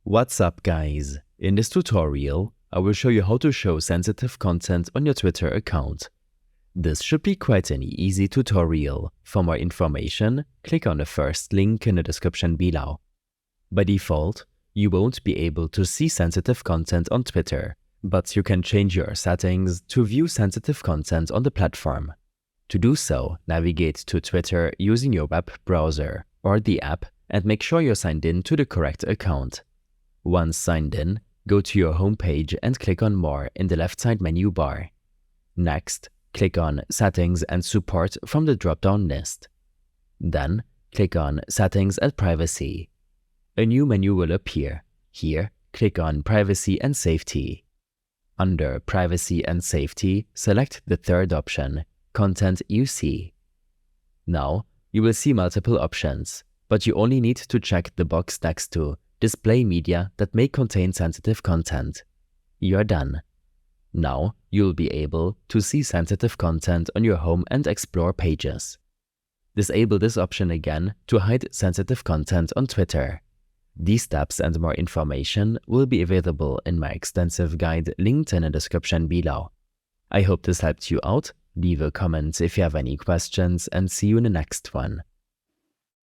What's up, guys? In this tutorial, I will show you how to show sensitive content on your Twitter account. This should be quite an easy tutorial. For more information, click on the first link in the description below. By default, you won't be able to see sensitive content on Twitter, but you can change your settings to view sensitive content on the platform. To do so, navigate to Twitter using your web browser or the app and make sure you're signed in to the correct account. Once signed in, go to your homepage and click on More in the left side menu bar. Next, click on Settings and Support from the drop-down list. Then, click on Settings and Privacy. A new menu will appear. Here, click on Privacy and Safety. Under Privacy and Safety, select the third option, Content You See. Now, you will see multiple options, but you only need to check the box next to Display media that may contain sensitive content. You're done. Now, you'll be able to see sensitive content on your home and explore pages. Disable this option again to hide sensitive content on Twitter. These steps and more information will be available in my extensive guide linked in the description below. I hope this helped you out. Leave a comment if you have any questions and see you in the next one.